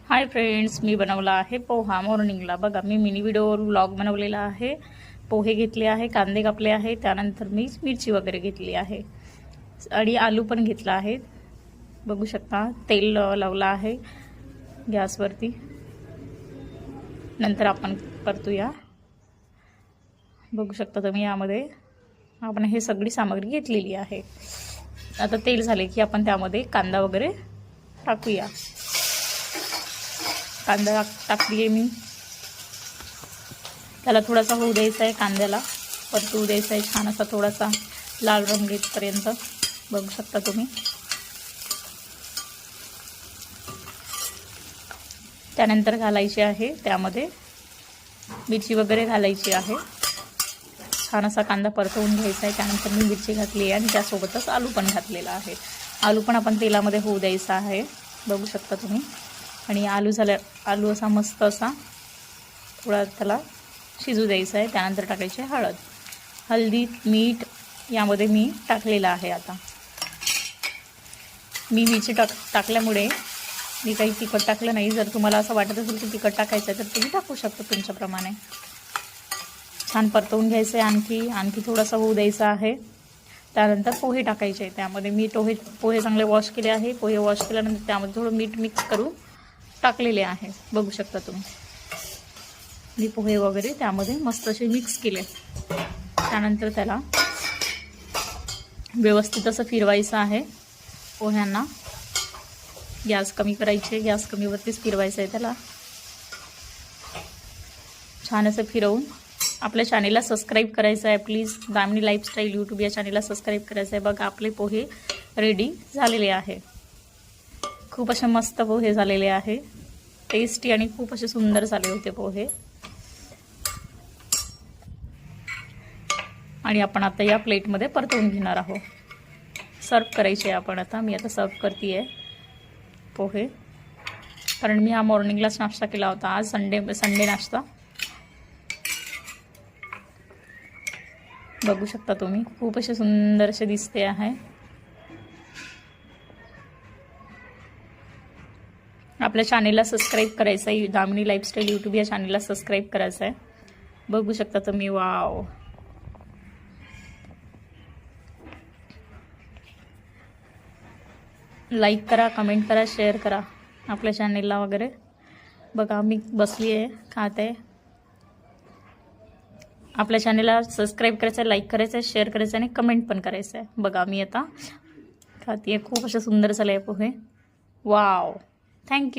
Hi friends, मी बनवला आहे पोहा मॉर्निंगला. बघा, मी मिनी व्हिडिओ व्लॉग बनवलेला आहे. पोहे घेतले आहे, कांदे कापले आहे, त्यानंतर मी मिरची वगैरे घेतली आहे आणि आलू पण घेतला आहे. बघू शकता, तेल लावला आहे गॅसवरती. नंतर आपण परतूया. बघू शकता तुम्ही, यामध्ये आपण हे सगळी सामग्री घेतलेली आहे. आता तेल झाले की आपण त्यामध्ये कांदा वगैरे टाकूया. कांदा टाकली आहे मी. त्याला थोडासा होऊ द्यायचा आहे, कांद्याला परतू द्यायचा आहे छान असा, थोडासा लाल रंग येईपर्यंत. बघू शकता तुम्ही. त्यानंतर घालायची आहे त्यामध्ये मिरची वगैरे घालायची आहे. छान असा कांदा परतवून घ्यायचा आहे. त्यानंतर मी मिरची घातली आहे आणि त्यासोबतच आलू पण घातलेला आहे. आलू पण आपण तेलामध्ये होऊ द्यायचा आहे. बघू शकता तुम्ही. आणि आलू असा मस्त असा थोडा त्याला शिजू द्यायचा आहे. त्यानंतर टाकायचे हळदी, मीठ यामध्ये मी टाकलेलं आहे. आता मी मिरची टाकल्यामुळे मी काही तिखट टाकलं नाही. जर तुम्हाला असं वाटत असेल की तिखट टाकायचं आहे तर तुम्ही टाकू शकता तुमच्याप्रमाणे. छान परतवून घ्यायचं आहे. आणखी थोडासा होऊ द्यायचा आहे. त्यानंतर पोहे टाकायचे आहे. त्यामध्ये मी पोहे चांगले वॉश केले आहे. पोहे वॉश केल्यानंतर त्यामध्ये थोडं मीठ मिक्स करून टाकलेले आहे. बघू शकता तुम्ही. मी पोहे वगैरे त्यामध्ये मस्त असे मिक्स केले. त्यानंतर त्याला व्यवस्थित असं फिरवायचं आहे. पोह्यांना गॅस कमी करायचे, गॅस कमीवरतीच फिरवायचं आहे त्याला. छान असं फिरवून आपल्या चॅनेलला सबस्क्राईब करायचं आहे. प्लीज दामिनी लाईफस्टाईल यूट्यूब या चॅनेलला सबस्क्राईब करायचं आहे. बघा, आपले पोहे रेडी झालेले आहे. खूप असे मस्त पोहे झालेले आहे. टेस्टी आणि खूप असे सुंदर झाले होते पोहे. आणि आपण आता या प्लेटमध्ये परतवून घेणार आहोत. सर्व करायचे आपण आता. मी आता सर्व करते आहे पोहे, कारण मी हा मॉर्निंगलाच नाश्ता केला होता. आज संडे नाश्ता. बघू शकता तुम्ही, खूप असे सुंदर असे दिसते आहे. आपल्या चॅनेलला सबस्क्राईब करायचं आहे. दामिनी लाईफस्टाईल यूट्यूब या चॅनेलला सबस्क्राईब करायचं आहे. बघू शकता तुम्ही. वाव, लाईक करा, कमेंट करा, शेअर करा आपल्या चॅनेलला वगैरे. बघा, मी बसली आहे, खात आहे. आपल्या चॅनेलला सबस्क्राईब करायचं आहे, लाईक करायचं आहे, शेअर करायचं आहे आणि कमेंट पण करायचं आहे. बघा, मी आता खाते आहे. खूप असे सुंदर झाले आहे पोहे. Wow, thank you.